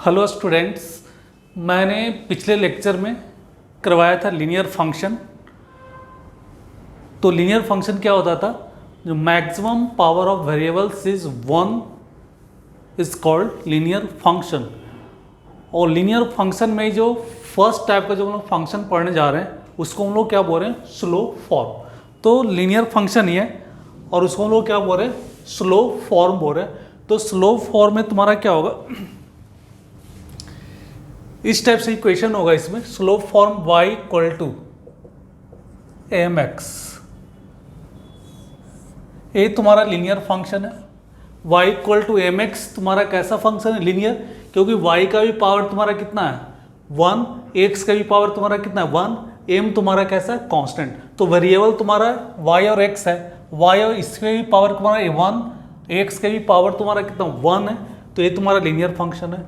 Hello students, मैंने पिछले lecture में करवाया था लीनियर फंक्शन। तो लीनियर फंक्शन क्या होता था, जो maximum power of variables is 1 is called linear function. और लीनियर फंक्शन में जो फर्स्ट टाइप का जो हम लोग फंक्शन पढ़ने जा रहे हैं उसको हम लोग क्या बोल रहे हैं, स्लो फॉर्म। तो लीनियर फंक्शन ही है और उसको हम लोग क्या बोल रहे हैं, स्लो फॉर्म बोल रहे हैं। तो स्लो फॉर्म में तुम्हारा क्या होगा, इस टाइप से इक्वेशन होगा। इसमें slope form y equal to mx, ये तुम्हारा लीनियर फंक्शन है। y इक्वल टू mx तुम्हारा कैसा फंक्शन है, लीनियर, क्योंकि y का भी पावर तुम्हारा कितना है 1, x का भी पावर तुम्हारा कितना है 1, m तुम्हारा कैसा है कांस्टेंट। तो वेरिएबल तुम्हारा y और x है, y और इसके भी पावर तुम्हारा 1, x के भी पावर तुम्हारा कितना 1 है। तो ये तुम्हारा लीनियर फंक्शन है।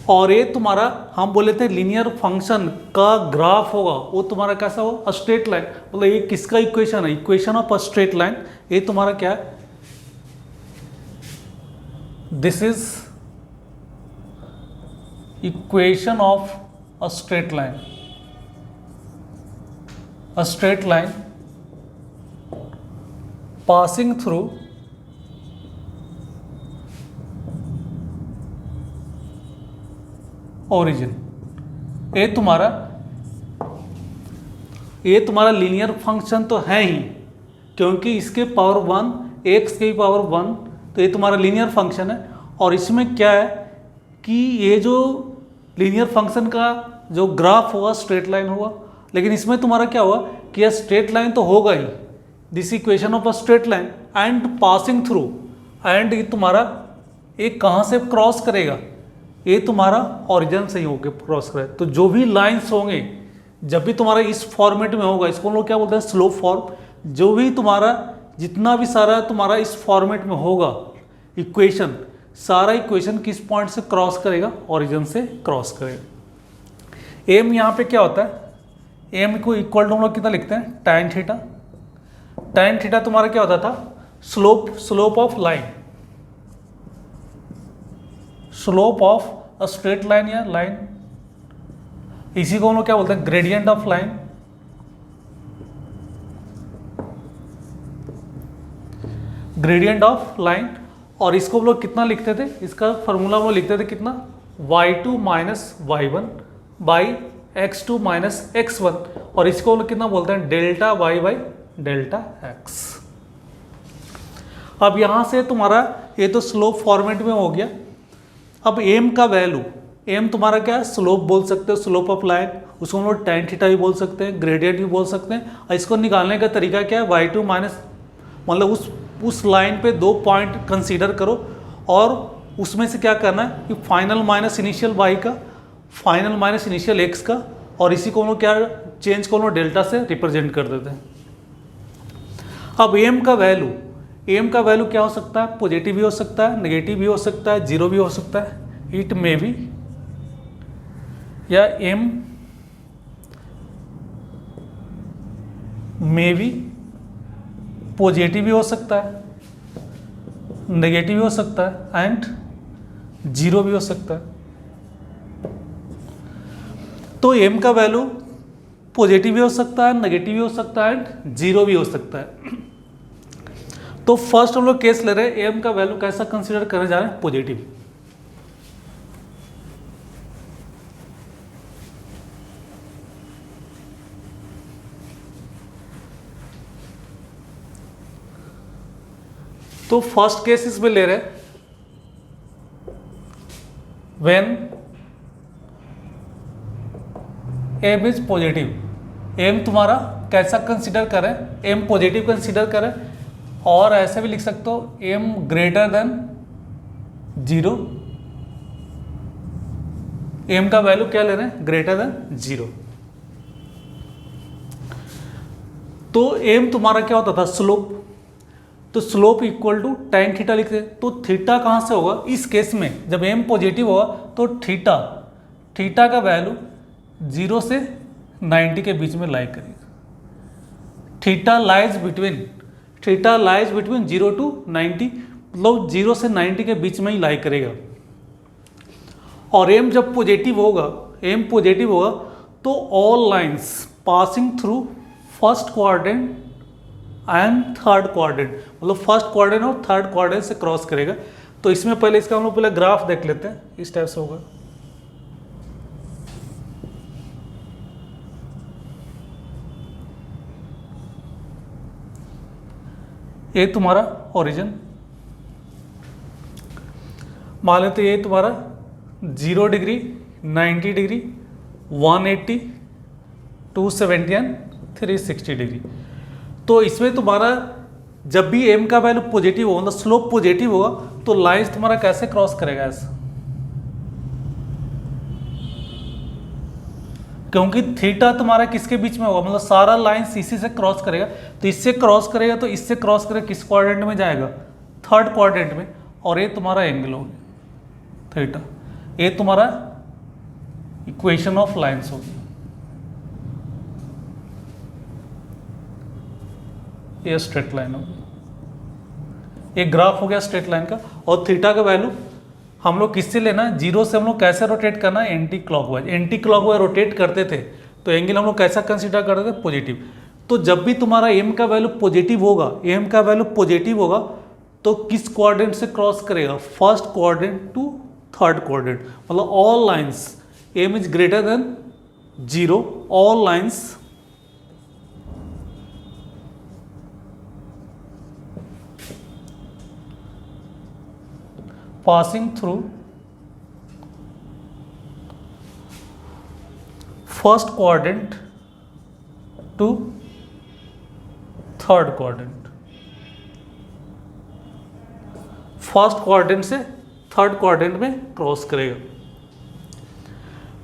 और ये तुम्हारा हम बोले थे लीनियर फंक्शन का ग्राफ होगा वो तुम्हारा कैसा होगा, स्ट्रेट लाइन। मतलब ये किसका इक्वेशन है, equation of a straight line. ये तुम्हारा क्या है, this is equation of a straight line. A straight line passing through origin. ये तुम्हारा लीनियर फंक्शन तो है ही, क्योंकि इसके पावर 1, x के पावर 1, तो ये तुम्हारा लीनियर फंक्शन है। और इसमें क्या है कि ये जो लीनियर फंक्शन का जो ग्राफ होगा स्ट्रेट लाइन होगा, लेकिन इसमें तुम्हारा क्या होगा कि यह स्ट्रेट लाइन तो होगा ही, this equation of a straight line and passing through, and ये तुम्हारा एक कहाँ से क्रॉस करेगा, ये तुम्हारा ओरिजिन से ही होकर क्रॉस करे। तो जो भी लाइंस होंगे जब भी तुम्हारा इस फॉर्मेट में होगा, इसको हम लोग क्या बोलते हैं, स्लो फॉर्म। जो भी तुम्हारा जितना भी सारा तुम्हारा इस फॉर्मेट में होगा इक्वेशन, सारा इक्वेशन किस पॉइंट से क्रॉस करेगा, ओरिजिन से क्रॉस करेगा। एम यहाँ पे क्या होता है, एम को इक्वल टू हम लोग कितना लिखते हैं, tan थीटा। tan थीटा तुम्हारा क्या होता था, slope of line, slope of a straight line या लाइन। इसी को हम लोग क्या बोलते हैं, gradient of line. Gradient of line. और इसको हम लोग कितना लिखते थे, इसका फॉर्मूला हम लोग लिखते थे कितना, y2 minus y1 by x2 minus x1। और इसको हम लोग कितना बोलते हैं, delta y by delta x। अब यहां से तुम्हारा ये तो स्लोप फॉर्मेट में हो गया। अब एम का वैल्यू, एम तुम्हारा क्या है, स्लोप बोल सकते हो, स्लोप ऑफ लाइन, उसको हम लोग tan थीटा भी बोल सकते हैं, ग्रेडियंट भी बोल सकते हैं। और इसको निकालने का तरीका क्या है, y2 माइनस, मतलब उस लाइन पे 2 पॉइंट कंसीडर करो और उसमें से क्या करना है कि फाइनल माइनस इनिशियल y का, फाइनल माइनस इनिशियल x का, और इसी को हम लोग क्या चेंज को हम लोग डेल्टा से रिप्रेजेंट कर देते हैं। अब एम का वैल्यू, एम का वैल्यू क्या हो सकता है, पॉजिटिव भी हो सकता है, नेगेटिव भी हो सकता है, जीरो भी हो सकता है। इट मे बी, या एम मे बी पॉजिटिव भी हो सकता है, नेगेटिव भी हो सकता है एंड जीरो भी हो सकता है। तो एम का वैल्यू पॉजिटिव भी हो सकता है, नेगेटिव भी हो सकता है एंड जीरो भी हो सकता है। तो फर्स्ट हम लोग केस ले रहे हैं, एम का वैल्यू कैसा कंसीडर करने जा रहे हैं, पॉजिटिव। तो फर्स्ट केस इसमें ले रहे हैं, when M is positive. M तुम्हारा कैसा कंसीडर करें, एम पॉजिटिव कंसीडर करें, और ऐसे भी लिख सकते हो एम ग्रेटर देन 0। एम का वैल्यू क्या ले रहे हैं, ग्रेटर देन 0। तो एम तुम्हारा क्या होता था, स्लोप। तो slope equal to tan theta लिखते। तो थीटा कहाँ से होगा, इस केस में जब एम पॉजिटिव होगा तो थीटा का वैल्यू 0 से 90 के बीच में लाई करेगा। Theta lies between theta lies between 0 to 90, मतलब 0 से 90 के बीच में ही लाई करेगा। और एम जब पॉजिटिव होगा, एम पॉजिटिव होगा तो all lines passing through first quadrant and third quadrant, मतलब फर्स्ट क्वाड्रेंट और थर्ड क्वाड्रेंट से क्रॉस करेगा। तो इसमें पहले इसका हम लोग पहले ग्राफ देख लेते हैं, इस टाइप से होगा। ये तुम्हारा ओरिजिन, मान लेते ये तुम्हारा 0 डिग्री, 90 डिग्री, 180, 270 एंड 360 डिग्री। तो इसमें तुम्हारा जब भी एम का वैल्यू पॉजिटिव होगा, मतलब स्लोप पॉजिटिव होगा, तो लाइंस तुम्हारा कैसे क्रॉस करेगा ऐसा, क्योंकि थीटा तुम्हारा किसके बीच में होगा, मतलब सारा लाइंस इसी से क्रॉस करेगा। तो इससे क्रॉस करेगा तो इससे क्रॉस करेगा, किस क्वाड्रेंट में जाएगा, थर्ड क्वाड्रेंट में। और ये तुम्हारा एंगल होगा थीटा, ये तुम्हारा इक्वेशन ऑफ लाइंस होगी। ये स्ट्रेट लाइन होगी, ये ग्राफ हो गया स्ट्रेट लाइन का। और थीटा का वैल्यू हम लोग किससे लेना है, जीरो से हम लोग कैसे रोटेट करना है, anti clockwise. Anti clockwise rotate करते थे तो एंगल हम लोग कैसा कंसीडर करते थे, पॉजिटिव। तो जब भी तुम्हारा एम का वैल्यू पॉजिटिव होगा, एम का वैल्यू पॉजिटिव होगा तो किस क्वाड्रेंट से क्रॉस करेगा, first quadrant to third quadrant, मतलब all lines M is greater than 0, all lines passing through first quadrant to third quadrant, first quadrant से थर्ड क्वाड्रेंट में क्रॉस करेगा।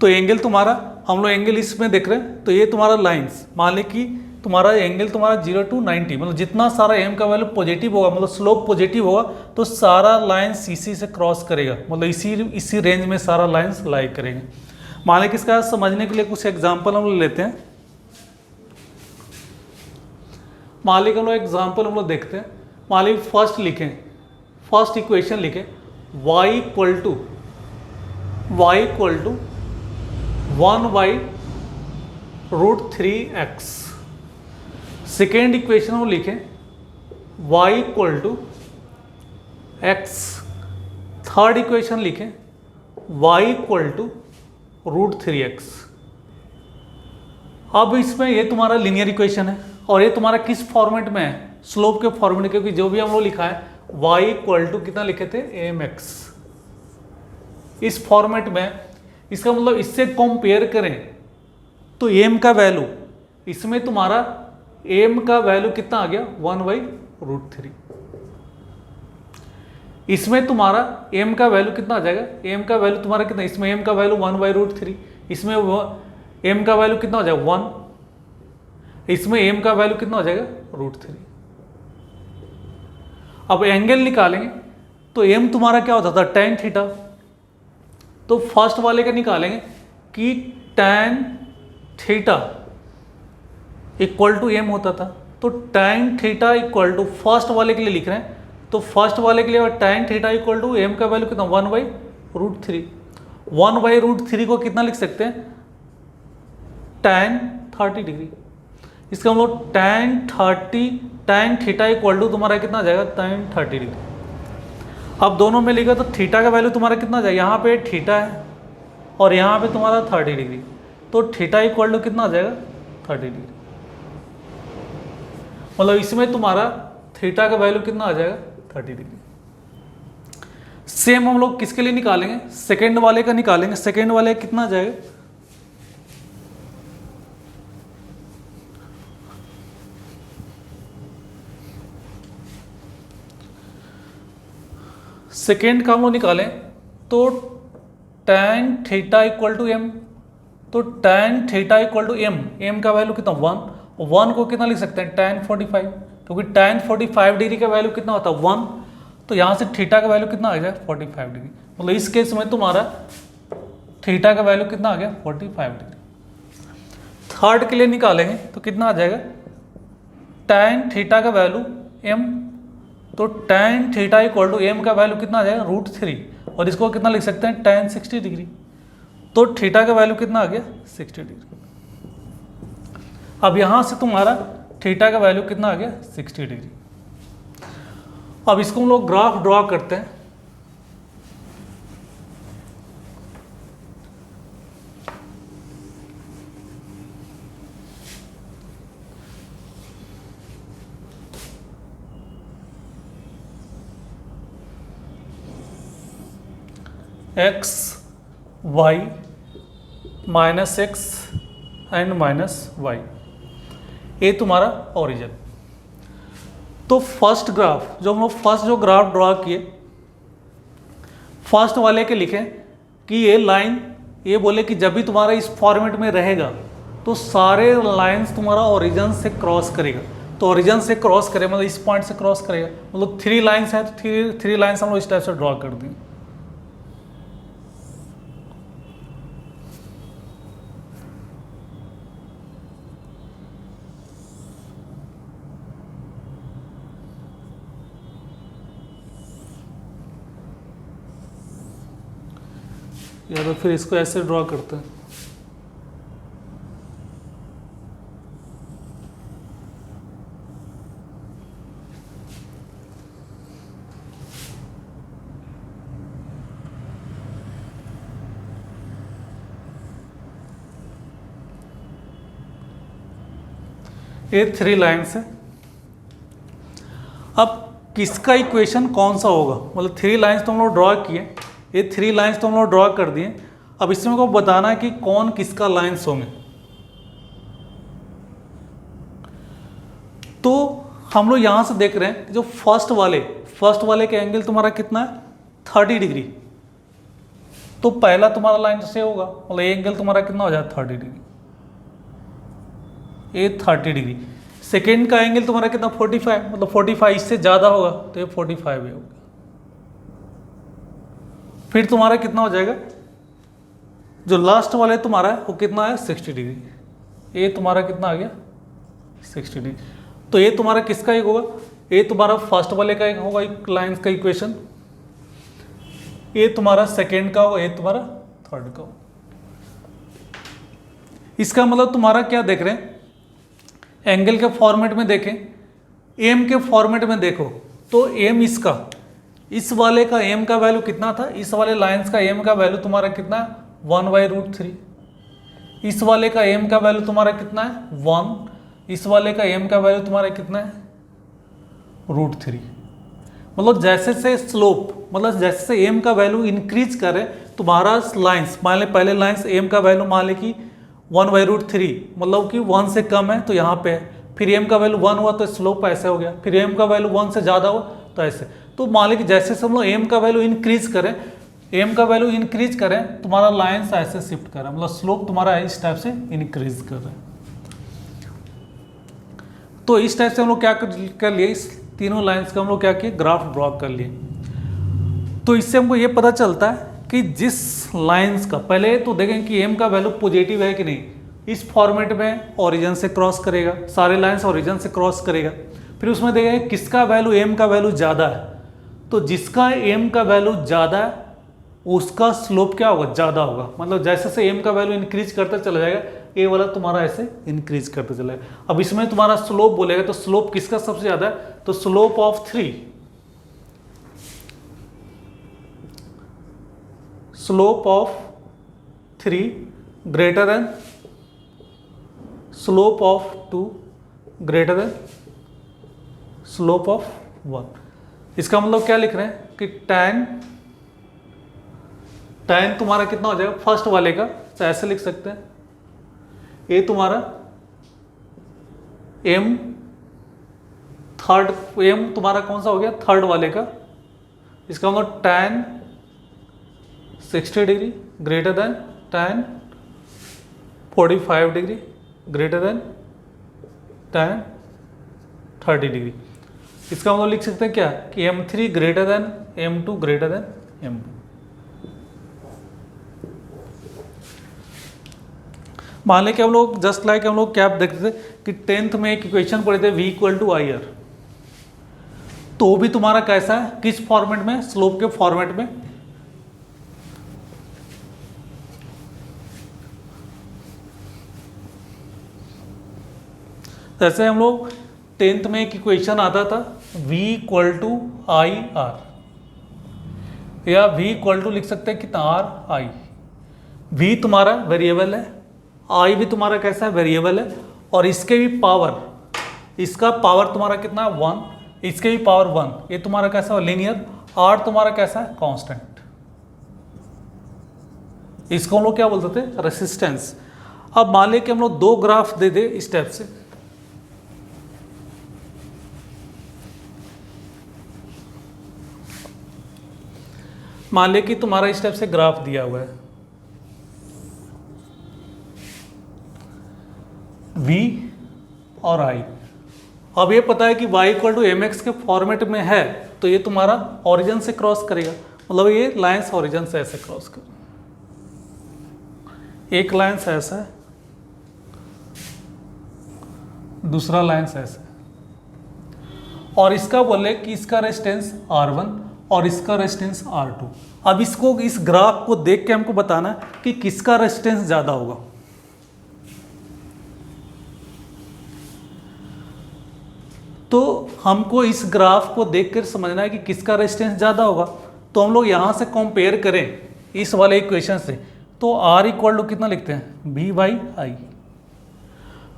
तो एंगल तुम्हारा, हम लोग एंगल इसमें देख रहे हैं, तो ये तुम्हारा लाइंस, मान लें कि तुम्हारा एंगल तुम्हारा 0 to 90, मतलब जितना सारा एम का वैल्यू पॉजिटिव होगा, मतलब स्लोप पॉजिटिव होगा, तो सारा लाइंस इसी से क्रॉस करेगा, मतलब इसी रेंज में सारा लाइंस लाई करेंगे। मान लें कि इसका समझने के लिए कुछ एग्जांपल हम लोग लेते हैं। मान लें कि हम लोग एग्जांपल हम लोग देखते हैं। मान लें फर्स्ट लिखें, फर्स्ट इक्वेशन लिखें, y equal to 1/√3x। Second equation हम लिखें y equal to x। Third equation लिखें y इक्वल टू √3x। अब इसमें ये तुम्हारा लीनियर इक्वेशन है और ये तुम्हारा किस फॉर्मेट में है, स्लोप के फॉर्मेट, क्योंकि जो भी हम लोग लिखा है y इक्वल टू कितना लिखे थे, mx, इस फॉर्मेट में। इसका मतलब इससे कंपेयर करें तो m का वैल्यू, इसमें तुम्हारा m का वैल्यू कितना आ गया, 1/√3। इसमें तुम्हारा m का वैल्यू कितना आ जाएगा, m का वैल्यू तुम्हारा कितना, इसमें m का वैल्यू 1/√3, इसमें m का वैल्यू कितना हो जाएगा 1, इसमें m का वैल्यू कितना हो जाएगा √3। अब एंगल निकालेंगे तो m तुम्हारा क्या होता था, tan थीटा। तो फर्स्ट वाले का निकालेंगे कि tan theta equal to m होता था। तो tan theta equal to, first वाले के लिए लिख रहे हैं तो फर्स्ट वाले के लिए tan theta equal to m का वैल्यू कितना, 1/√3। 1/√3 को कितना लिख सकते हैं, tan 30 डिग्री। इसका हम लोग tan थीटा इक्वल टू तुम्हारा कितना आ जाएगा, tan 30 डिग्री। अब दोनों में लिखा तो थीटा का वैल्यू तुम्हारा कितना आ जाएगा, यहाँ पे थीटा है और यहाँ पे तुम्हारा 30 डिग्री, तो थीटा इक्वल टू कितना आ जाएगा, 30 डिग्री। मतलब इसमें तुम्हारा थीटा का वैल्यू कितना आ जाएगा, 30 डिग्री। सेम हम लोग किसके लिए निकालेंगे, सेकेंड वाले का निकालेंगे। सेकेंड वाले का कितना आ जाएगा, सेकेंड का हम लोग निकालें तो tan theta equal to m। तो tan theta equal to m का वैल्यू कितना, 1 को कितना लिख सकते हैं, tan 45, क्योंकि tan 45 डिग्री का वैल्यू कितना होता है 1, तो यहाँ से थीटा का वैल्यू कितना आ जाएगा 45 डिग्री। मतलब इस केस में तुम्हारा थीटा का वैल्यू कितना आ गया, 45 डिग्री। थर्ड के लिए निकालेंगे तो कितना आ जाएगा, tan थीटा का वैल्यू m, तो tan theta equal to m का वैल्यू कितना आ जाएगा, √3। और इसको कितना लिख सकते हैं tan 60 डिग्री। तो थीटा का वैल्यू कितना आ गया 60 डिग्री। अब यहाँ से तुम्हारा थीटा का वैल्यू कितना आ गया 60 डिग्री। अब इसको हम लोग ग्राफ ड्रॉ करते हैं। x y minus X and minus Y, ये तुम्हारा ओरिजिन। तो फर्स्ट ग्राफ जो हम लोग फर्स्ट जो ग्राफ ड्रॉ किए, फर्स्ट वाले के लिखे कि ये लाइन ये बोले कि जब भी तुम्हारा इस फॉर्मेट में रहेगा तो सारे लाइंस तुम्हारा ओरिजिन से क्रॉस करेगा। तो ओरिजिन से क्रॉस करे मतलब इस पॉइंट से क्रॉस करेगा, मतलब 3 लाइंस है तो थ्री लाइंस हम लोग इस टाइप से ड्रॉ कर दें। या तो फिर इसको ऐसे ड्रॉ करते हैं। ये 3 लाइन्स है। अब किसका इक्वेशन कौन सा होगा, मतलब 3 लाइन्स तो हम लोग ड्रॉ किए, ये 3 लाइंस तो हम लोग ड्रॉ कर दिए। अब इसमें को बताना है कि कौन किसका लाइंस होंगे। तो हम लोग यहां से देख रहे हैं जो फर्स्ट वाले के एंगल तुम्हारा कितना है 30 डिग्री। तो पहला तुम्हारा लाइन से होगा, मतलब ये एंगल तुम्हारा कितना हो जाए 30 डिग्री, ये 30 डिग्री। सेकेंड का एंगल तुम्हारा कितना 45, मतलब 45 इससे ज़्यादा होगा तो ये 45 ही होगा। फिर तुम्हारा कितना हो जाएगा, जो लास्ट वाला है तुम्हारा वो कितना है 60 डिग्री। ये तुम्हारा कितना आ गया 60 डिग्री। तो ये तुम्हारा किसका एक होगा, ये तुम्हारा फर्स्ट वाले का एक होगा लाइंस का इक्वेशन, ये तुम्हारा सेकेंड का होगा, ये तुम्हारा थर्ड का होगा। इसका मतलब तुम्हारा क्या देख रहे हैं, एंगल के फॉर्मेट में देखें, एम के फॉर्मेट में देखो तो एम इसका, इस वाले का एम का वैल्यू कितना था, इस वाले लाइंस का एम का वैल्यू तुम्हारा कितना है 1/√3। इस वाले का एम का वैल्यू तुम्हारा कितना है 1, इस वाले का एम का वैल्यू तुम्हारा कितना है √3। मतलब जैसे से स्लोप, मतलब जैसे से एम का वैल्यू इंक्रीज करे तुम्हारा लाइंस, मान ले पहले लाइंस एम का वैल्यू मान ले कि 1/√3, मतलब कि 1 से कम है तो यहाँ पे है, फिर एम का वैल्यू 1 हुआ तो स्लोप ऐसे हो गया, फिर एम का वैल्यू 1 से ज़्यादा हुआ तो ऐसे। तो मान लीजिए जैसे हम लोग एम का वैल्यू इंक्रीज करें तुम्हारा लाइंस ऐसे शिफ्ट कर रहा है, मतलब स्लोप तुम्हारा इस टाइप से इंक्रीज कर रहा है। तो इस टाइप से हम लोग क्या कर लिए, इस तीनों लाइंस का हम लोग क्या किए ग्राफ ड्रॉ कर लिए। तो इससे हमको ये पता चलता है कि जिस लाइंस का पहले तो देखें कि एम का वैल्यू पॉजिटिव है कि नहीं, इस फॉर्मेट में ओरिजिन से क्रॉस करेगा, सारे लाइंस ओरिजिन से क्रॉस करेगा। फिर उसमें देखेंगे किसका वैल्यू एम का वैल्यू ज़्यादा है, तो जिसका एम का वैल्यू ज़्यादा है उसका स्लोप क्या होगा ज़्यादा होगा, मतलब जैसे से एम का वैल्यू इंक्रीज करता चला जाएगा ए वाला तुम्हारा ऐसे इंक्रीज करते चला जाएगा। अब इसमें तुम्हारा स्लोप बोलेगा तो स्लोप किसका सबसे ज़्यादा है, तो slope of 3, slope of 3 greater than slope of 2 greater than slope of 1। इसका मतलब क्या लिख रहे हैं कि tan तुम्हारा कितना हो जाएगा फर्स्ट वाले का, तो ऐसे लिख सकते हैं ये तुम्हारा m तुम्हारा कौन सा हो गया थर्ड वाले का, इसका मतलब tan 60 degree greater than tan 45 degree greater than tan 30 degree. इसका मतलब लिख सकते हैं क्या कि m3 greater than m2 greater than m2। मान लें कि हम लोग जस्ट लाइक हम लोग क्या देखते थे कि 10th में एक इक्वेशन पढ़े थे v = IR, तो भी तुम्हारा कैसा है किस फॉर्मेट में, स्लोप के फॉर्मेट में। जैसे हम लोग 10th में एक इक्वेशन आता था v equal to I R, या v इक्वल टू लिख सकते हैं कितना आर आई। v तुम्हारा वेरिएबल है, i भी तुम्हारा कैसा है वेरिएबल है, और इसके भी पावर, इसका पावर तुम्हारा कितना है 1, इसके भी पावर 1, ये तुम्हारा कैसा है लीनियर। r तुम्हारा कैसा है कांस्टेंट, इसको हम लोग क्या बोलते थे रेसिस्टेंस। अब मान लें कि हम लोग दो ग्राफ दे दे इस टाइप से, मान लें कि तुम्हारा इस टाइप से ग्राफ दिया हुआ है v और i। अब ये पता है कि y equal to M X के फॉर्मेट में है, तो ये तुम्हारा ओरिजिन से क्रॉस करेगा, मतलब ये लाइन्स ओरिजिन से ऐसे क्रॉस कर, एक लाइन से ऐसा है, दूसरा लाइन से ऐसा है, और इसका बोले कि इसका रेजिस्टेंस R1 और इसका रेजिस्टेंस R2। अब इसको इस ग्राफ को देख के हमको बताना है कि किसका रेजिस्टेंस ज़्यादा होगा। तो हमको इस ग्राफ को देखकर समझना है कि किसका रेजिस्टेंस ज़्यादा होगा। तो हम लोग यहाँ से कंपेयर करें इस वाले इक्वेशन से, तो R इक्वल टू कितना लिखते हैं V by I.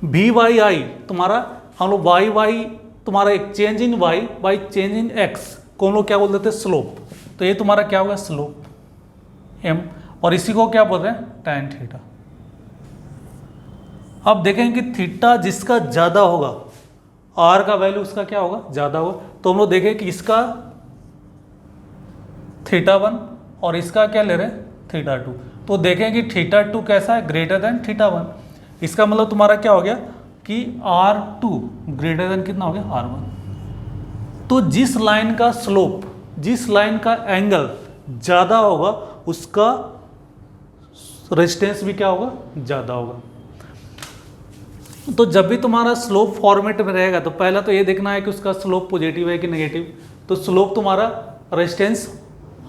V by I तुम्हारा, हम लोग वाई वाई तुम्हारा एक change in y by change in x को हम लोग क्या बोल देते हैं स्लोप। तो ये तुम्हारा क्या होगा स्लोप m, और इसी को क्या बोल रहे हैं tan थीटा। अब देखेंगे कि थीटा जिसका ज़्यादा होगा, r का वैल्यू उसका क्या होगा ज़्यादा होगा, तो हम लोग देखें कि इसका θ1 और इसका क्या ले रहे हैं θ2। तो देखें कि θ2 कैसा है ग्रेटर देन θ1। इसका मतलब तुम्हारा क्या हो गया कि R2 ग्रेटर देन कितना हो गया R1। तो जिस लाइन का स्लोप, जिस लाइन का एंगल ज़्यादा होगा उसका रेजिस्टेंस भी क्या होगा ज़्यादा होगा। तो जब भी तुम्हारा स्लोप फॉर्मेट में रहेगा तो पहला तो ये देखना है कि उसका स्लोप पॉजिटिव है कि नेगेटिव। तो स्लोप तुम्हारा रेजिस्टेंस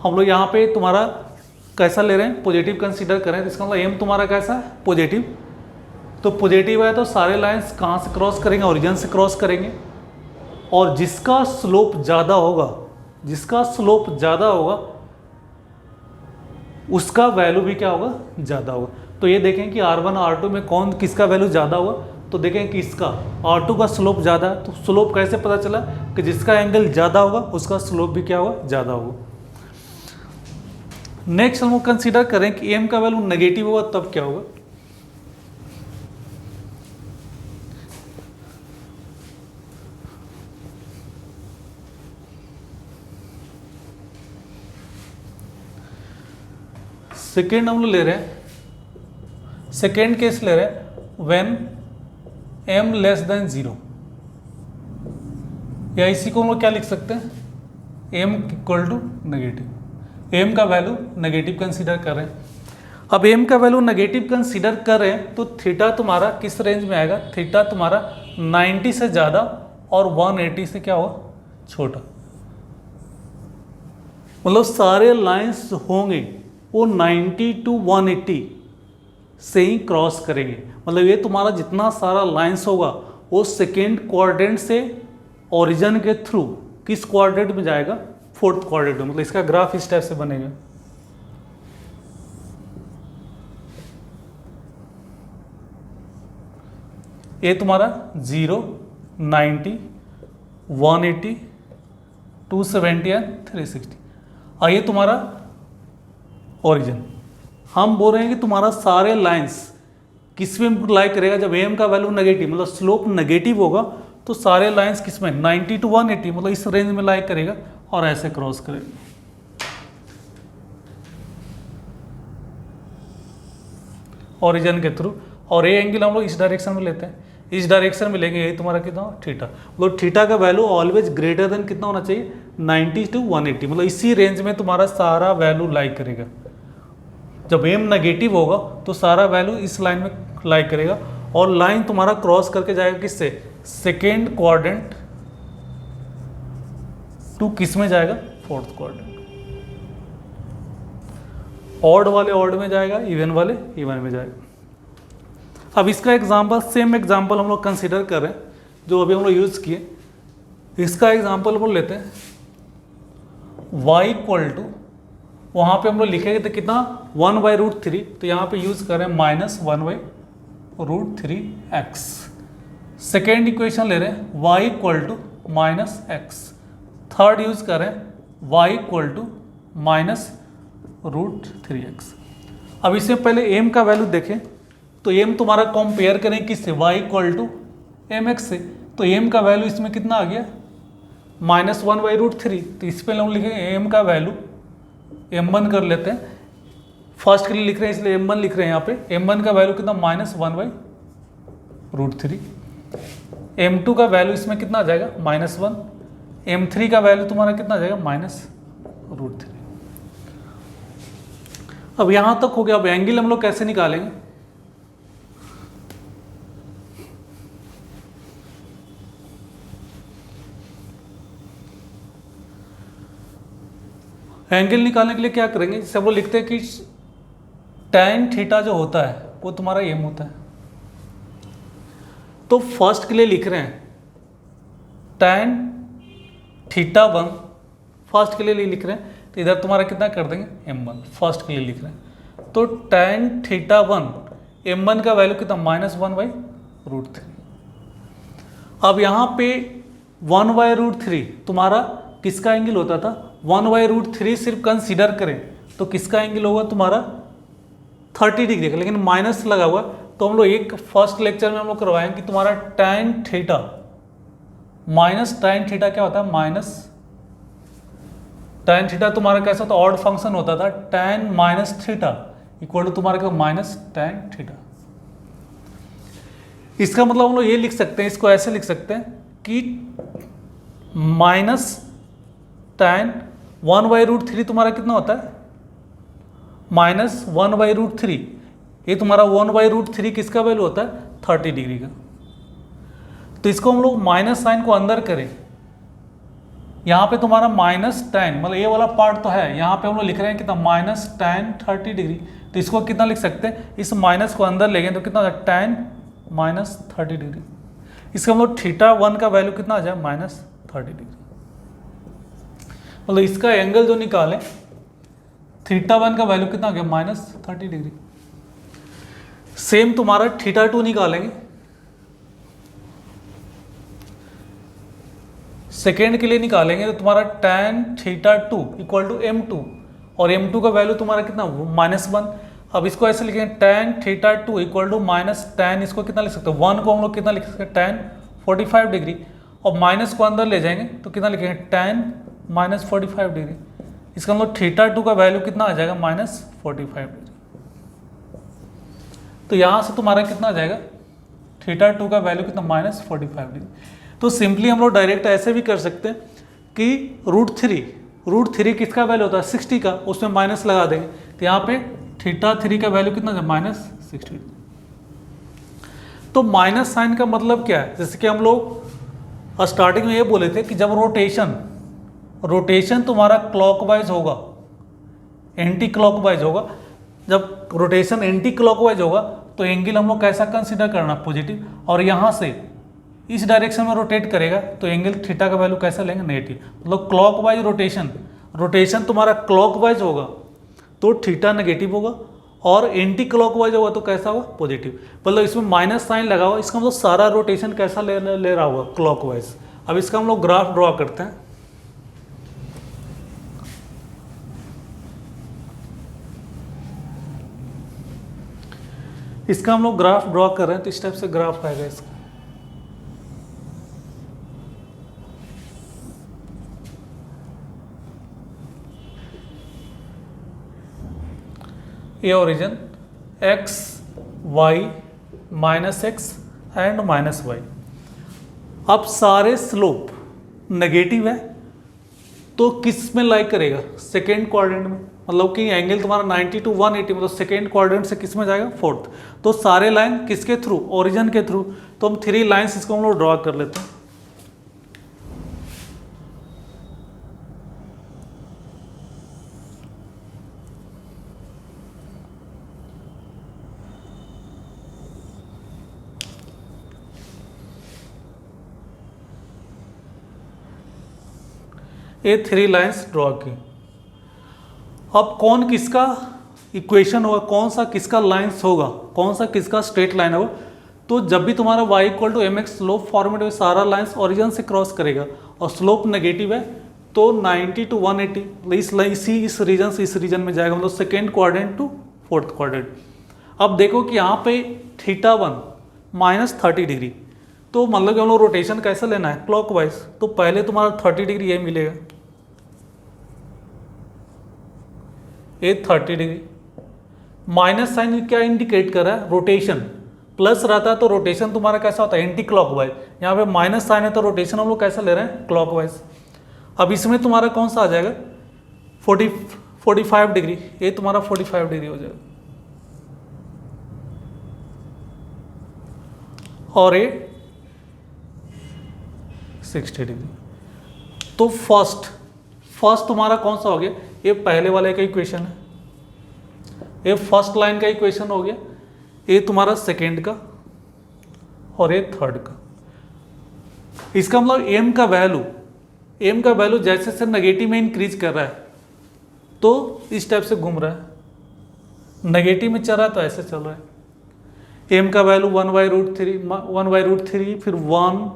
हम लोग यहाँ पे तुम्हारा कैसा ले रहे हैं पॉजिटिव कंसीडर करें, तो इसका मतलब एम तुम्हारा कैसा है पॉजिटिव। तो पॉजिटिव है तो सारे लाइंस कहाँ से क्रॉस करेंगे ओरिजिन से क्रॉस करेंगे, और जिसका स्लोप ज़्यादा होगा, जिसका स्लोप ज़्यादा होगा उसका वैल्यू भी क्या होगा ज़्यादा होगा। तो ये देखें कि R1 R2 में कौन किसका वैल्यू ज़्यादा होगा, तो देखें कि इसका R2 का स्लोप ज़्यादा है। तो स्लोप कैसे पता चला कि जिसका एंगल ज़्यादा होगा उसका स्लोप भी क्या होगा ज़्यादा होगा। नेक्स्ट हम कंसीडर करें कि m का वैल्यू नेगेटिव होगा तब क्या होगा। सेकेंड हम लोग ले रहे हैं, सेकेंड केस ले रहे हैं व्हेन m लेस देन 0, या इसी को हम लोग क्या लिख सकते हैं m equal to negative. m का वैल्यू नेगेटिव कंसीडर कर रहे हैं। अब m का वैल्यू नेगेटिव कंसीडर कर रहे हैं तो थीटा तुम्हारा किस रेंज में आएगा, थीटा तुम्हारा 90 से ज़्यादा और 180 से क्या होगा छोटा। मतलब सारे लाइंस होंगे वो 90 टू 180 से ही क्रॉस करेंगे। मतलब ये तुम्हारा जितना सारा लाइंस होगा वो सेकेंड क्वाड्रेंट से ओरिजिन के थ्रू किस क्वाड्रेंट में जाएगा फोर्थ क्वाड्रेंट में। मतलब इसका ग्राफ इस टाइप से बनेगा। ये तुम्हारा 0, 90, 180, 270 एंड 360, और ये तुम्हारा ओरिजिन। हम बोल रहे हैं कि तुम्हारा सारे लाइंस किस में लाई करेगा, जब एम का वैल्यू नेगेटिव मतलब स्लोप नेगेटिव होगा तो सारे लाइंस किस में 90 टू 180 मतलब इस रेंज में लाई करेगा और ऐसे क्रॉस करेगा। ओरिजिन के थ्रू, और ये एंगल हम लोग इस डायरेक्शन में लेते हैं, इस डायरेक्शन में लेंगे। ये तुम्हारा कितना थीटा, मतलब थीटा का वैल्यू ऑलवेज ग्रेटर देन कितना होना चाहिए 90 टू 180, मतलब इसी रेंज में तुम्हारा सारा वैल्यू लाई करेगा। जब एम नेगेटिव होगा तो सारा वैल्यू इस लाइन में लाई करेगा, और लाइन तुम्हारा क्रॉस करके जाएगा किससे सेकेंड क्वाड्रेंट टू किस में जाएगा फोर्थ क्वाड्रेंट। ऑड वाले ऑड में जाएगा, इवन वाले इवन में जाएगा। अब इसका एग्जांपल, सेम एग्जांपल हम लोग कंसीडर कर रहे हैं जो अभी हम लोग यूज़ किए, इसका एग्जाम्पल बोल लेते हैं। y इक्वल टू, वहाँ पे हम लोग लिखेंगे तो कितना 1/√3, तो यहाँ पे यूज़ करें -1/√3x। सेकेंड इक्वेशन ले रहे हैं y equal to -x। Third use करें y इक्वल टू -√3x। अब इससे पहले m का वैल्यू देखें, तो m तुम्हारा कंपेयर करें किससे, y इक्वल टू mx से। तो m का वैल्यू इसमें कितना आ गया -1/√3। तो इस पर हम लिखेंगे m का वैल्यू m1 कर लेते हैं, फर्स्ट के लिए लिख रहे हैं इसलिए m1 लिख रहे हैं यहाँ पे। m1 का वैल्यू कितना -1/√3। m2 का वैल्यू इसमें कितना आ जाएगा -1। m3 का वैल्यू तुम्हारा कितना आ जाएगा -√3। अब यहाँ तक हो गया। अब एंगल हम लोग कैसे निकालेंगे, एंगल निकालने के लिए क्या करेंगे, जैसे हम लोग लिखते हैं कि tan थीटा जो होता है वो तुम्हारा m होता है। तो फर्स्ट के लिए लिख रहे हैं tan θ1, फर्स्ट के लिए लिख रहे हैं, तो इधर तुम्हारा कितना कर देंगे m1, फर्स्ट के लिए लिख रहे हैं। तो tan θ1 m1 का वैल्यू कितना -1/√3। अब यहाँ पे 1/√3 तुम्हारा किसका एंगल होता था, 1/√3 सिर्फ कंसीडर करें तो किसका एंगल होगा तुम्हारा 30 डिग्री का, लेकिन माइनस लगा हुआ। तो हम लोग एक फर्स्ट लेक्चर में हम लोग करवाएंगे कि तुम्हारा tan theta minus tan theta क्या होता है, माइनस tan थीटा तुम्हारा कैसा होता है, ऑड फंक्शन होता था, tan minus theta equal to तुम्हारा क्या -tan थीटा। इसका मतलब हम लोग ये लिख सकते हैं, इसको ऐसे लिख सकते हैं कि tan 1/√3 तुम्हारा कितना होता है -1/√3। ये तुम्हारा 1/√3 किसका वैल्यू होता है 30 डिग्री का। तो इसको हम लोग माइनस साइन को अंदर करें, यहाँ पे तुम्हारा -tan, मतलब ये वाला पार्ट तो है, यहाँ पे हम लोग लिख रहे हैं कितना -tan 30 डिग्री। तो इसको कितना लिख सकते हैं, इस माइनस को अंदर लेंगे तो कितना tan -30 डिग्री। इसका हम लोग θ1 का वैल्यू कितना आ जाए -30 डिग्री। मतलब इसका एंगल जो निकालें θ1 का वैल्यू कितना आ गया -30 डिग्री। सेम तुम्हारा θ2 निकालेंगे, सेकेंड के लिए निकालेंगे तो तुम्हारा tan θ2 इक्वल टू m2, और m2 का वैल्यू तुम्हारा कितना -1। अब इसको ऐसे लिखेंगे tan θ2 इक्वल टू tan, इसको कितना लिख सकते हैं 1 को हम लोग कितना लिख सकते हैं tan 45 डिग्री, और माइनस को अंदर ले जाएंगे तो कितना लिखेंगे tan -45 डिग्री। इसका हम लोग θ2 का वैल्यू कितना आ जाएगा -45 डिग्री। तो यहाँ से तुम्हारा कितना आ जाएगा θ2 का वैल्यू कितना -45 डिग्री। तो सिंपली हम लोग डायरेक्ट ऐसे भी कर सकते हैं कि √3 किसका वैल्यू होता है 60 का, उसमें माइनस लगा देंगे तो यहाँ पे θ3 का वैल्यू कितना है -60। तो माइनस साइन का मतलब क्या है, जैसे कि हम लोग स्टार्टिंग में ये बोले थे कि जब रोटेशन तुम्हारा क्लॉकवाइज होगा, एंटी क्लॉकवाइज होगा, जब रोटेशन एंटी क्लॉकवाइज होगा तो एंगल हम लोग कैसा कंसीडर करना पॉजिटिव, और यहाँ से इस डायरेक्शन में रोटेट करेगा तो एंगल थीटा का वैल्यू कैसा लेंगे नेगेटिव। मतलब क्लॉकवाइज रोटेशन तुम्हारा क्लॉकवाइज होगा तो थीटा नेगेटिव होगा, और एंटी क्लॉकवाइज होगा तो कैसा होगा पॉजिटिव। मतलब इसमें माइनस साइन लगा हुआ, इसका मतलब सारा रोटेशन कैसा ले रहा होगा क्लॉकवाइज। अब इसका हम लोग ग्राफ ड्रॉ करते हैं। इसका हम लोग ग्राफ ड्रॉ कर रहे हैं तो इस टाइप से ग्राफ आएगा इसका। ये origin x y -x and -y। अब सारे स्लोप नेगेटिव है तो किस में लाई करेगा सेकेंड क्वाड्रेंट में, मतलब कि एंगल तुम्हारा 90 to 180, मतलब सेकेंड क्वाड्रेंट से किस में जाएगा फोर्थ। तो सारे लाइन किसके थ्रू, ओरिजिन के थ्रू। तो हम 3 लाइंस इसको हम लोग ड्रॉ कर लेते हैं। ये 3 लाइंस ड्रॉ की। अब कौन किसका इक्वेशन होगा, कौन सा किसका लाइंस होगा, कौन सा किसका स्ट्रेट लाइन होगा। तो जब भी तुम्हारा y equal to mx slope format में सारा लाइंस ओरिजिन से क्रॉस करेगा और स्लोप नेगेटिव है तो 90 टू 180 इस रीजन से इस रीजन में जाएगा, मतलब second quadrant to fourth quadrant. अब देखो कि यहाँ पे θ1 -30 डिग्री, तो मतलब कि हम लोग रोटेशन कैसे लेना है, क्लॉकवाइज। तो पहले तुम्हारा 30 डिग्री ये मिलेगा, ये 30 डिग्री। माइनस साइन क्या इंडिकेट कर रहा है, रोटेशन। प्लस रहता है तो रोटेशन तुम्हारा कैसा होता है, एंटी क्लॉकवाइज। यहाँ पे माइनस साइन है तो रोटेशन हम लोग कैसे ले रहे हैं, क्लॉकवाइज। अब इसमें तुम्हारा कौन सा आ जाएगा, 45 डिग्री, ये तुम्हारा 45 डिग्री हो जाएगा, और ये 60 डिग्री। तो फर्स्ट तुम्हारा कौन सा हो गया, ये पहले वाले का इक्वेशन है, ये फर्स्ट लाइन का इक्वेशन हो गया, ये तुम्हारा सेकेंड का, और ये थर्ड का। इसका मतलब m का वैल्यू जैसे जैसे नेगेटिव में इंक्रीज कर रहा है तो इस टाइप से घूम रहा है, नेगेटिव में चल रहा है तो ऐसे चल रहा है। m का वैल्यू 1/√3 फिर 1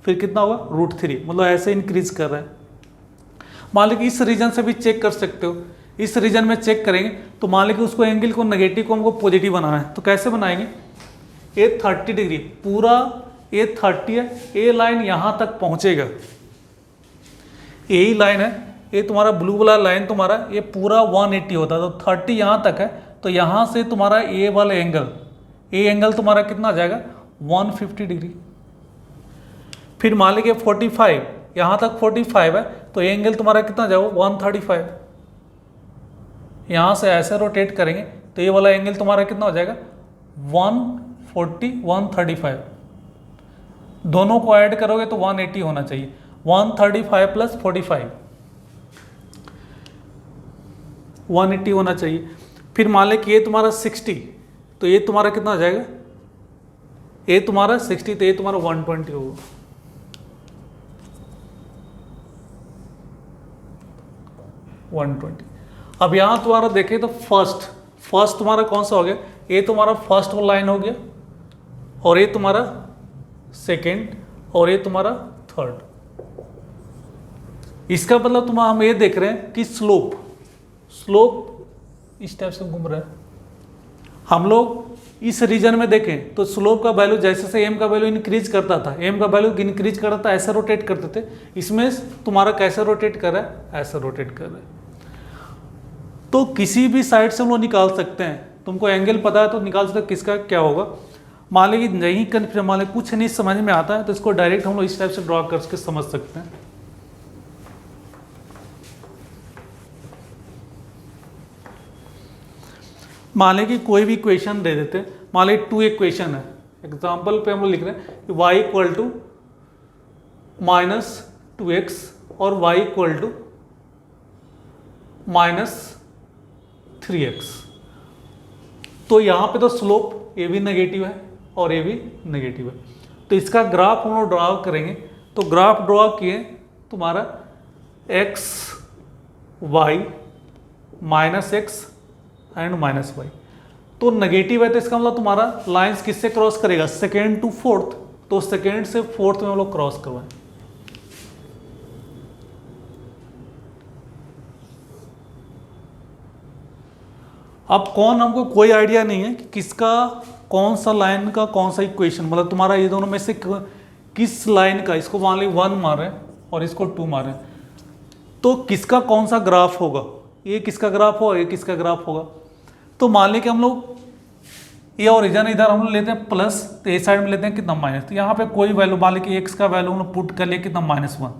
फिर कितना होगा √3, मतलब ऐसे इंक्रीज कर रहा है। मान लो कि इस रीजन से भी चेक कर सकते हो, इस रीजन में चेक करेंगे तो मान लो कि उसको एंगल को नेगेटिव को हमको पॉजिटिव बनाना है, तो कैसे बनाएंगे, ये 30 डिग्री पूरा, ये 30 है, ये लाइन यहाँ तक पहुँचेगा, यही लाइन है, ये तुम्हारा ब्लू वाला लाइन तुम्हारा ये पूरा 180 होता है, तो 30 यहाँ तक है, तो यहाँ से तुम्हारा ये वाला एंगल तुम्हारा कितना आ जाएगा 150 डिग्री। फिर मान लीजिए 45 यहाँ तक 45 है तो ये एंगल तुम्हारा कितना जाएगा 135। यहाँ से ऐसे रोटेट करेंगे तो ये वाला एंगल तुम्हारा कितना हो जाएगा 140 135, दोनों को ऐड करोगे तो 180 होना चाहिए, 135 प्लस 45 180 होना चाहिए। फिर मान लें कि ये तुम्हारा 60 तो ये तुम्हारा कितना आ जाएगा, ये तुम्हारा 60 तो ये तुम्हारा 120 होगा। अब यहाँ तुम्हारा देखें तो फर्स्ट तुम्हारा कौन सा हो गया, ये तुम्हारा फर्स्ट लाइन हो गया, और ये तुम्हारा सेकेंड, और ये तुम्हारा थर्ड। इसका मतलब तुम्हारा हम ये देख रहे हैं कि स्लोप इस टाइप से घूम रहा है। हम लोग इस रीजन में देखें तो स्लोप का वैल्यू जैसे जैसे m का वैल्यू इंक्रीज करता था, ऐसे रोटेट करते थे, इसमें तुम्हारा कैसे रोटेट कर रहा है, ऐसे रोटेट कर रहा है। तो किसी भी साइड से हम लोग निकाल सकते हैं, तुमको एंगल पता है तो निकाल सकते हो किसका क्या होगा। मान लीजिए नहीं कन्फ्यूजन, मान लीजिए कुछ नहीं समझ में आता है तो इसको डायरेक्ट हम लोग इस टाइप से ड्रॉ करके समझ सकते हैं। मान लीजिए कि कोई भी इक्वेशन दे देते हैं, मान लीजिए 2 इक्वेशन है, एग्जाम्पल पे हम लोग लिख रहे हैं कि y इक्वल टू -2x और y इक्वल टू -3x। तो यहाँ पे तो स्लोप ये भी नेगेटिव है और ये भी नेगेटिव है, तो इसका ग्राफ हम लोग ड्रॉ करेंगे। तो ग्राफ ड्रॉ किए तुम्हारा x y -x and -y, तो नेगेटिव है तो इसका मतलब तुम्हारा लाइंस किससे क्रॉस करेगा, सेकेंड टू फोर्थ, तो सेकेंड से फोर्थ में हम लोग क्रॉस करवाएं। अब हमको कोई आइडिया नहीं है कि किसका कौन सा लाइन का कौन सा इक्वेशन, मतलब तुम्हारा ये दोनों में से किस लाइन का, इसको मान ली 1 मार रहे हैं और इसको 2 मार रहे हैं, तो किसका कौन सा ग्राफ होगा, ये किसका ग्राफ होगा, ये किसका ग्राफ होगा। तो मान लें कि हम लोग ये ओरिजिन इधर हम लोग लेते हैं प्लस, तो ये साइड में लेते हैं कितना माइनस, तो यहाँ पे कोई वैल्यू मान लें कि x का वैल्यू हम लोग पुट कर लिए कितना -1,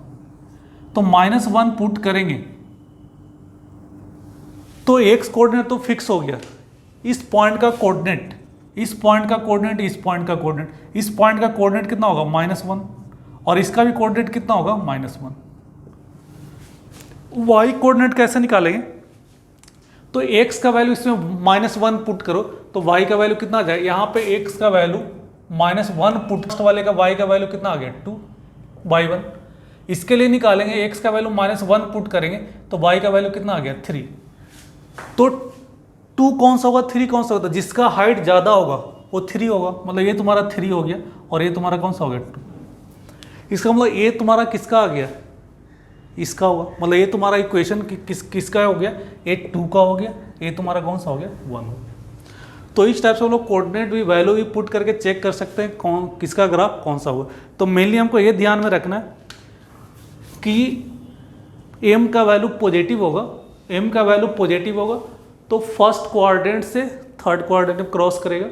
तो -1 पुट करेंगे तो x कोऑर्डिनेट तो फिक्स हो गया, इस पॉइंट का कोऑर्डिनेट, इस पॉइंट का कोऑर्डिनेट, इस पॉइंट का कोऑर्डिनेट, इस पॉइंट का कोऑर्डिनेट कितना होगा -1, और इसका भी कोऑर्डिनेट कितना होगा -1। y कोऑर्डिनेट कैसे निकालेंगे, तो x का वैल्यू इसमें -1 पुट करो तो y का वैल्यू कितना आ जाए, यहाँ पे x का वैल्यू -1 पुट वाले का y का वैल्यू कितना आ गया 2/1, इसके लिए निकालेंगे x का वैल्यू -1 पुट करेंगे तो y का वैल्यू कितना आ गया 3। तो 2 कौन सा होगा 3 कौन सा होता है, जिसका हाइट ज़्यादा होगा वो 3 होगा, मतलब ये तुम्हारा 3 हो गया और ये तुम्हारा कौन सा हो गया 2। इसका मतलब ये तुम्हारा किसका आ गया, इसका होगा, मतलब ये तुम्हारा इक्वेशन किसका हो गया, ये 2 का हो गया, ये तुम्हारा कौन सा हो गया 1 हो गया। तो इस टाइप से हम लोग कोऑर्डिनेट भी वैल्यू भी पुट करके चेक कर सकते हैं कौन किसका ग्राफ कौन सा होगा। तो मेनली हमको ये ध्यान में रखना है कि m का वैल्यू पॉजिटिव होगा, m का वैल्यू पॉजिटिव होगा तो फर्स्ट क्वाड्रेंट से थर्ड क्वाड्रेंट में क्रॉस करेगा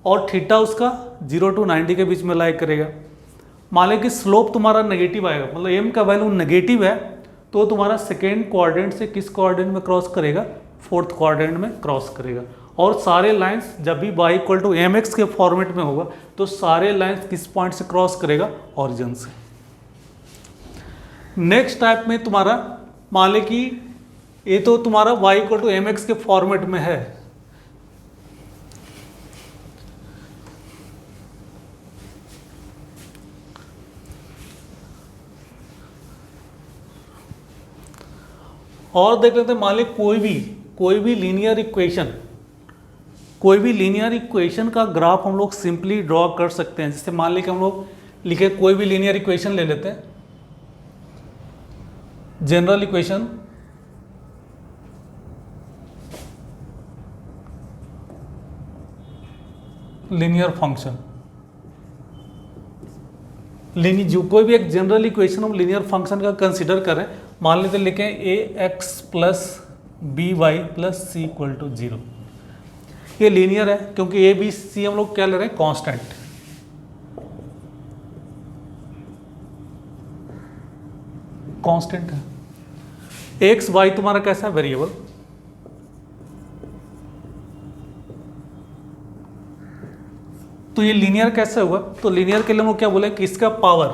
और थीटा उसका 0 to 90 के बीच में लाई करेगा। मान लें कि स्लोप तुम्हारा नेगेटिव आएगा, मतलब m का वैल्यू नेगेटिव है तो तुम्हारा सेकेंड क्वाड्रेंट से किस क्वाड्रेंट में क्रॉस करेगा, फोर्थ क्वाड्रेंट में क्रॉस करेगा। और सारे लाइंस जब भी y = mx के फॉर्मेट में होगा तो सारे लाइंस किस पॉइंट से क्रॉस करेगा, ऑरिजिन से। नेक्स्ट टाइप में तुम्हारा मान लें कि ये तो तुम्हारा y = mx के फॉर्मेट में है, और देख लेते हैं मान लें कोई भी लीनियर इक्वेशन का ग्राफ हम लोग सिंपली ड्रॉ कर सकते हैं। जैसे मान लें कि हम लोग लिखे कोई भी लीनियर इक्वेशन ले लेते हैं, जनरल इक्वेशन लीनियर फंक्शन, जो कोई भी एक जनरल इक्वेशन हम लीनियर फंक्शन का कंसीडर करें, मान लेते लिखें ax + by + c = 0। ये लीनियर है क्योंकि a b c हम लोग क्या ले रहे हैं, कांस्टेंट है। x y तुम्हारा कैसा है, वेरिएबल। तो ये लीनियर कैसे होगा, तो लीनियर के लिए हम लोग क्या बोले कि इसका पावर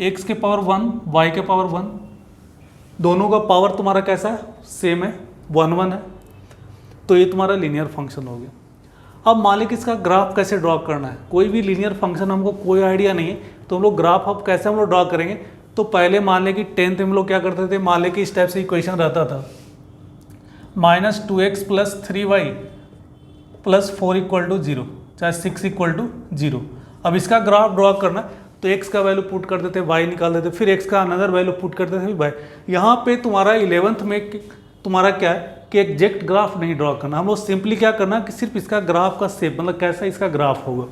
x के पावर 1 y के पावर 1 दोनों का पावर तुम्हारा कैसा है, सेम है, 1 1 है। तो ये तुम्हारा लीनियर फंक्शन हो गया। अब मान लीजिए कि इसका ग्राफ कैसे ड्रॉ करना है, कोई भी लीनियर फंक्शन हमको कोई आइडिया नहीं है तो हम लोग ग्राफ अब कैसे हम लोग ड्रॉ करेंगे। तो पहले मान लें कि 10th में हम लोग क्या करते थे, मान लें कि इस टाइप से इक्वेशन रहता था -2x + 3y + 4 = 0, चाहे 6 = 0। अब इसका ग्राफ ड्रॉ करना तो x का वैल्यू पुट कर देते, y निकाल देते, फिर x का अनदर वैल्यू पुट कर देते y। यहाँ पे तुम्हारा 11th में तुम्हारा क्या है कि एग्जैक्ट ग्राफ नहीं ड्रॉ करना, हम लोग सिंपली क्या करना कि सिर्फ इसका ग्राफ का शेप, मतलब कैसा इसका ग्राफ होगा।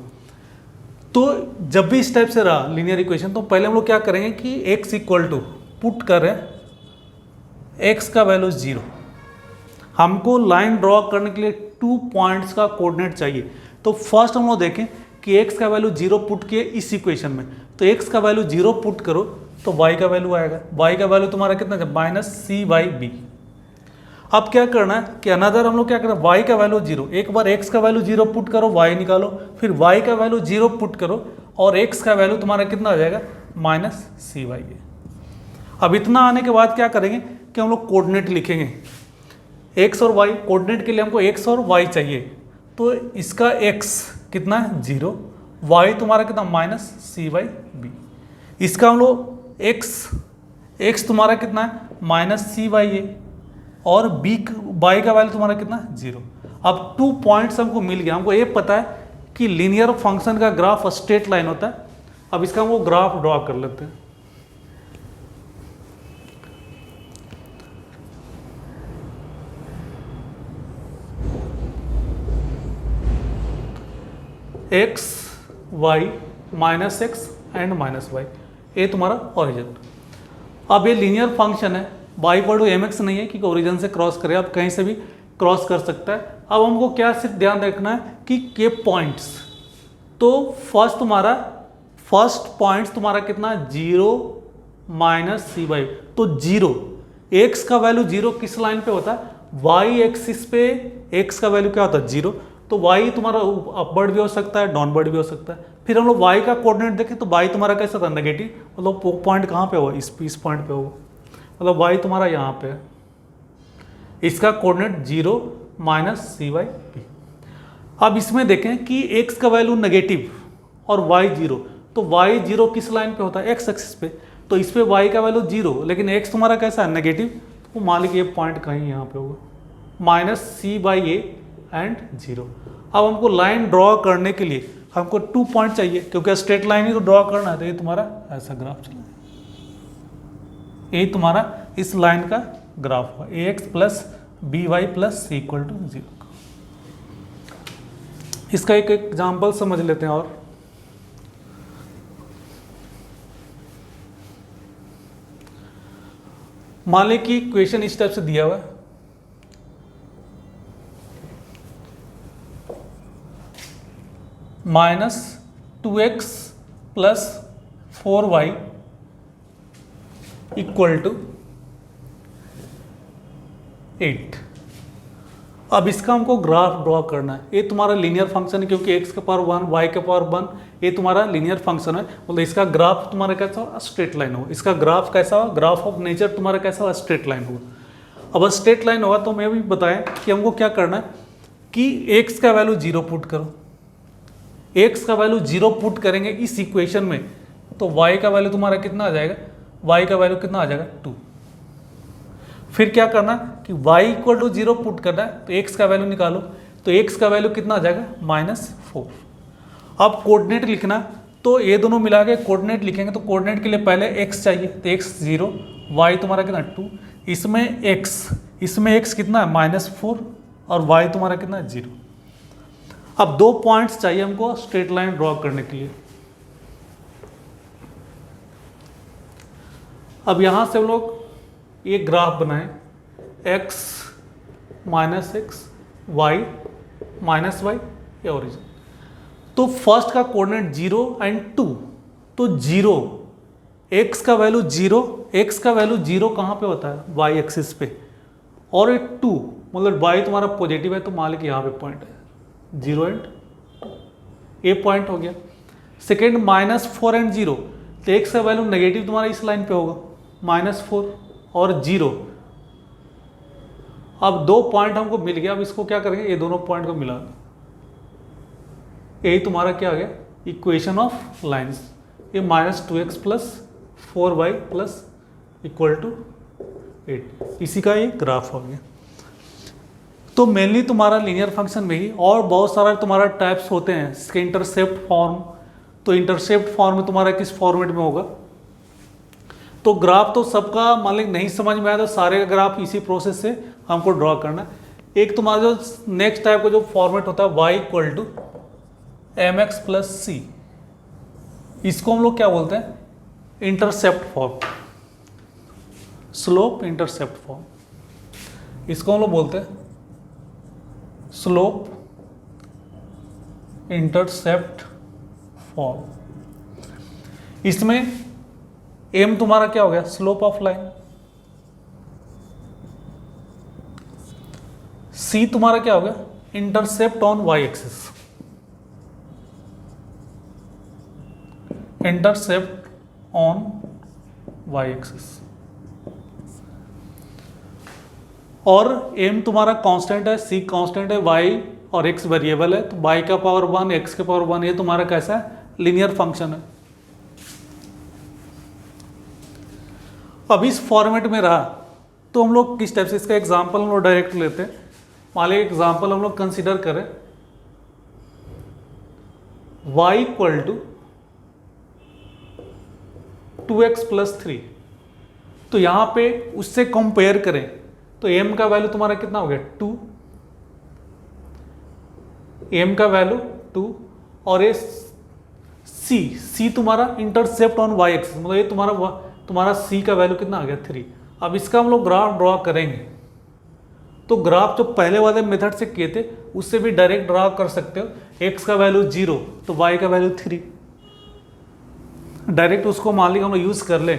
तो जब भी इस टाइप से रहा लीनियर इक्वेशन तो पहले हम लोग क्या करेंगे कि x = पुट करें x का वैल्यू 0। हमको लाइन ड्रॉ करने के लिए 2 पॉइंट्स का कोऑर्डिनेट चाहिए। तो फर्स्ट हम लोग देखें कि x का वैल्यू 0 पुट किए इस इक्वेशन में, तो x का वैल्यू 0 पुट करो तो y का वैल्यू आएगा, y का वैल्यू तुम्हारा कितना है -c/b। अब क्या करना है कि अनदर हम लोग क्या करना है, y का वैल्यू 0, एक बार x का वैल्यू 0 पुट करो, y निकालो, फिर y का वैल्यू 0 पुट करो और x का वैल्यू तुम्हारा कितना आ जाएगा -c/a। अब इतना आने के बाद क्या करेंगे कि हम लोग कोऑर्डिनेट लिखेंगे, x और y, कोऑर्डिनेट के लिए हमको x और y चाहिए। तो इसका x कितना है 0, y तुम्हारा कितना -c/b। इसका हम लोग x तुम्हारा कितना है -c/a और y का वैल्यू तुम्हारा कितना 0। अब 2 पॉइंट्स हमको मिल गया, हमको ये पता है कि लीनियर फंक्शन का ग्राफ स्ट्रेट लाइन होता है। अब इसका हमको ग्राफ ड्रॉ कर लेते हैं। x y -x and -y, ये तुम्हारा ओरिजिन। अब ये लीनियर फंक्शन है, y = mx नहीं है क्योंकि ओरिजिन से क्रॉस करे, आप कहीं से भी क्रॉस कर सकता है। अब हमको क्या सिर्फ ध्यान रखना है कि के पॉइंट्स, तो फर्स्ट पॉइंट्स तुम्हारा कितना 0 -c/, तो 0 x का वैल्यू 0 किस लाइन पे होता है, y एक्सिस पे x का वैल्यू क्या होता है 0, तो y तुम्हारा अपवर्ड भी हो सकता है, डाउनवर्ड भी हो सकता है। फिर हम लोग y का कोऑर्डिनेट देखें तो y तुम्हारा कैसा था नेगेटिव, मतलब पॉइंट कहाँ पे होगा, इस पॉइंट पे होगा, मतलब y तुम्हारा यहाँ पे है, इसका कोऑर्डिनेट 0 -c/b। अब इसमें देखें कि x का वैल्यू नेगेटिव और y 0, तो y जीरो किस लाइन पे होता है, x एक्सिस पे, तो इस पे y का वैल्यू जीरो, लेकिन x तुम्हारा कैसा है, नेगेटिव, तो मान लीजिए ये पॉइंट कहीं यहाँ पे होगा -c/a एंड 0। अब हमको लाइन ड्रॉ करने के लिए हमको 2 पॉइंट चाहिए, क्योंकि स्ट्रेट लाइन ही तो ड्रॉ करना है, तो ये तुम्हारा ऐसा ग्राफ चलेगा, ये तुम्हारा इस लाइन का ग्राफ हुआ ax plus by plus c equal to 0। इसका एक एग्जाम्पल समझ लेते हैं। और मान लें कि इक्वेशन इस टाइप से दिया हुआ है, -2x plus 4y equal to 8। अब इसका हमको ग्राफ ड्रॉ करना है। ये तुम्हारा लीनियर फंक्शन है, क्योंकि x के पावर 1 y के पावर 1 ये तुम्हारा लीनियर फंक्शन है, मतलब इसका ग्राफ तुम्हारा कैसा होगा, स्ट्रेट लाइन होगा। इसका ग्राफ कैसा होगा, ग्राफ ऑफ नेचर तुम्हारा कैसा होगा, स्ट्रेट लाइन होगा। अब स्ट्रेट लाइन होगा तो मैं भी बताएं कि हमको क्या करना है कि x का वैल्यू 0 पुट करो। x का वैल्यू 0 पुट करेंगे इस इक्वेशन में, तो y का वैल्यू तुम्हारा कितना आ जाएगा, y का वैल्यू कितना आ जाएगा 2। फिर क्या करना कि y इक्वल टू 0 पुट करना है, तो x का वैल्यू निकालो, तो x का वैल्यू कितना आ जाएगा -4। अब कोऑर्डिनेट लिखना, तो ये दोनों मिला के कोऑर्डिनेट लिखेंगे, तो कोऑर्डिनेट के लिए पहले x चाहिए, तो x 0, y तुम्हारा कितना 2, इसमें x कितना है -4 और y तुम्हारा कितना है 0। अब 2 पॉइंट्स चाहिए हमको स्ट्रेट लाइन ड्रॉ करने के लिए। अब यहां से हम लोग ये ग्राफ बनाएं, x -x y -y, ये ओरिजिन। तो फर्स्ट का कोऑर्डिनेट 0 एंड 2, तो 0 x का वैल्यू 0, x का वैल्यू 0 कहाँ पे होता है, y एक्सिस पे, और ये 2 मतलब y तुम्हारा पॉजिटिव है, तो मान लो कि यहाँ पे पॉइंट है 0 एंड 2, ये पॉइंट हो गया। सेकेंड -4 एंड 0, तो x का वैल्यू नेगेटिव तुम्हारा इस लाइन पे होगा, -4 और 0। अब 2 पॉइंट हमको मिल गया, अब इसको क्या करेंगे, ये दोनों पॉइंट को मिला दो, यही तुम्हारा क्या आ गया, इक्वेशन ऑफ लाइंस। ये -2x plus 4y plus equal to 8, इसी का ये ग्राफ हो गया। तो मेनली तुम्हारा लीनियर फंक्शन में ही और बहुत सारा तुम्हारा टाइप्स होते हैं, इसके इंटरसेप्ट फॉर्म। तो इंटरसेप्ट फॉर्म में तुम्हारा किस फॉर्मेट में होगा, तो ग्राफ तो सबका मान लीजिए नहीं समझ में आया, तो सारे ग्राफ इसी प्रोसेस से हमको ड्रॉ करना है। एक तुम्हारा जो नेक्स्ट टाइप का जो फॉर्मेट होता है y equal to mx plus c, इसको हम लोग क्या बोलते हैं, intercept form, slope intercept form, इसको हम लोग बोलते हैं स्लोप इंटरसेप्ट फॉर्म। इसमें m तुम्हारा क्या हो गया, स्लोप ऑफ लाइन, c तुम्हारा क्या हो गया, intercept on y axis, intercept on y axis, और m तुम्हारा कांस्टेंट है, c कांस्टेंट है, y और x वेरिएबल है, तो y का पावर 1 x के पावर 1, ये तुम्हारा कैसा है, लीनियर फंक्शन है। अब इस फॉर्मेट में रहा तो हम लोग किस टाइप से, इसका एग्जांपल हम लोग डायरेक्ट लेते हैं। मान लीजिए एग्जांपल हम लोग कंसीडर करें y equal to 2x plus 3, तो यहाँ पे उससे कंपेयर करें तो m का वैल्यू तुम्हारा कितना हो गया 2, m का वैल्यू 2, और ये c तुम्हारा इंटरसेप्ट ऑन y एक्सिस, मतलब ये तुम्हारा c का वैल्यू कितना आ गया 3। अब इसका हम लोग ग्राफ ड्रॉ करेंगे, तो ग्राफ जो पहले वाले मेथड से किए थे उससे भी डायरेक्ट ड्रॉ कर सकते हो। x का वैल्यू 0 तो y का वैल्यू 3, डायरेक्ट उसको मान लीजिए हम लोग यूज़ कर लें,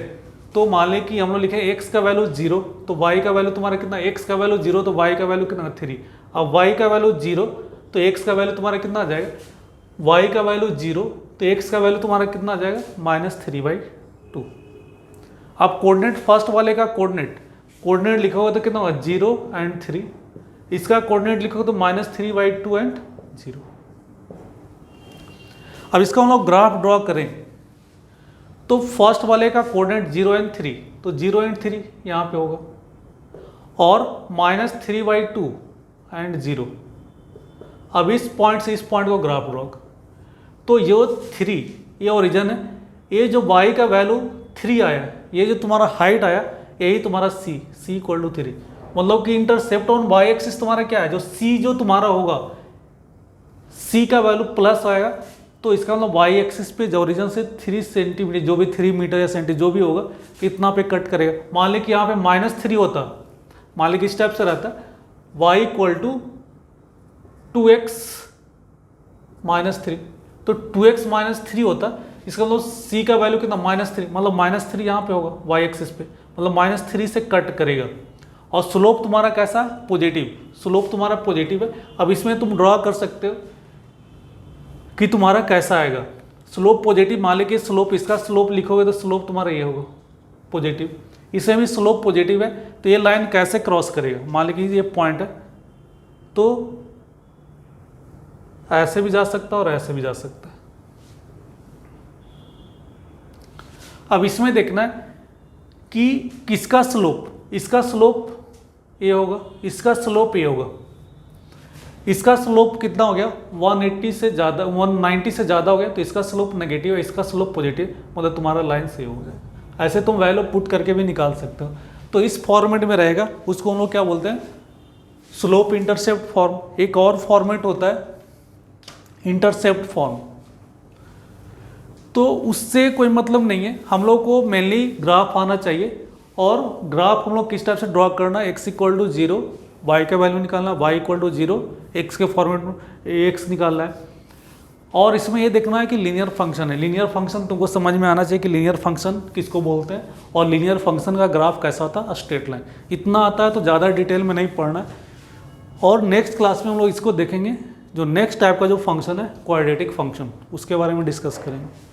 तो मान लें कि हम लोग लिखे x का वैल्यू 0 तो y का वैल्यू तुम्हारा कितना, x का वैल्यू 0 तो y का वैल्यू कितना 3। अब y का वैल्यू 0 तो x का वैल्यू तुम्हारा कितना आ जाएगा, y का वैल्यू 0 तो x का वैल्यू तुम्हारा कितना आ जाएगा -3/2। अब कोऑर्डिनेट फर्स्ट वाले का कोऑर्डिनेट लिखा होगा तो कितना होगा 0 एंड 3, इसका कोऑर्डिनेट लिखोगे तो -3/2 एंड 0। अब इसका हम लोग ग्राफ ड्रॉ करें तो फर्स्ट वाले का कोऑर्डिनेट 0 एंड 3, तो 0 एंड 3 यहाँ पे होगा, और -3/2 एंड 0। अब इस पॉइंट से इस पॉइंट को ग्राफ ड्रॉ कर, तो ये 3 ये ओरिजिन है, ये जो y का वैल्यू 3 आया, ये जो तुम्हारा हाइट आया, यही तुम्हारा c = 3। मतलब कि इंटरसेप्ट ऑन y एक्सिस तुम्हारा क्या है, जो c जो तुम्हारा होगा, c का वैल्यू प्लस आएगा, तो इसका मतलब y एक्सिस पे जो ओरिजिन से 3 सेंटीमीटर, जो भी 3 मीटर या सेंटीमीटर जो भी होगा, इतना पे कट करेगा। मान ली कि यहाँ पे -3 होता, मान ली कि इस टाइप से रहता, y = 2x - 3, तो 2x - 3 होता, इसका मतलब c का वैल्यू कितना, -3, मतलब -3 यहाँ पे होगा y एक्सिस पे, मतलब -3 से कट करेगा। और स्लोप तुम्हारा कैसा, पॉजिटिव, स्लोप तुम्हारा पॉजिटिव है। अब इसमें तुम ड्रॉ कर सकते हो कि तुम्हारा कैसा आएगा स्लोप पॉजिटिव। मान लीजिए स्लोप, इसका स्लोप लिखोगे तो स्लोप तुम्हारा ये होगा पॉजिटिव, इसमें भी स्लोप पॉजिटिव है, तो ये लाइन कैसे क्रॉस करेगा, मान लीजिए ये पॉइंट है, तो ऐसे भी जा सकता है और ऐसे भी जा सकता है। अब इसमें देखना है कि किसका स्लोप, इसका स्लोप ये होगा, इसका स्लोप ये होगा, इसका स्लोप कितना हो गया 180 से ज़्यादा, 190 से ज़्यादा हो गया, तो इसका स्लोप नेगेटिव है, इसका स्लोप पॉजिटिव, मतलब तुम्हारा लाइन सेव हो गया। ऐसे तुम वैल्यू पुट करके भी निकाल सकते हो। तो इस फॉर्मेट में रहेगा, उसको हम लोग क्या बोलते हैं, स्लोप इंटरसेप्ट फॉर्म। एक और फॉर्मेट होता है इंटरसेप्ट फॉर्म, तो उससे कोई मतलब नहीं है, हम लोग को मेनली ग्राफ आना चाहिए। और ग्राफ हम लोग किस टाइप से ड्रॉ करना है, x = 0, y का वैल्यू निकालना, y = 0, x के फॉर्मेट में x निकालना है। और इसमें ये देखना है कि लीनियर फंक्शन है, लीनियर फंक्शन तुमको समझ में आना चाहिए कि लीनियर फंक्शन किसको बोलते हैं, और लीनियर फंक्शन का ग्राफ कैसा होता है, स्ट्रेट लाइन। इतना आता है तो ज़्यादा डिटेल में नहीं पढ़ना है। और नेक्स्ट क्लास में हम लोग इसको देखेंगे, जो नेक्स्ट टाइप का जो फंक्शन है क्वाड्रेटिक फंक्शन, उसके बारे में डिस्कस करेंगे।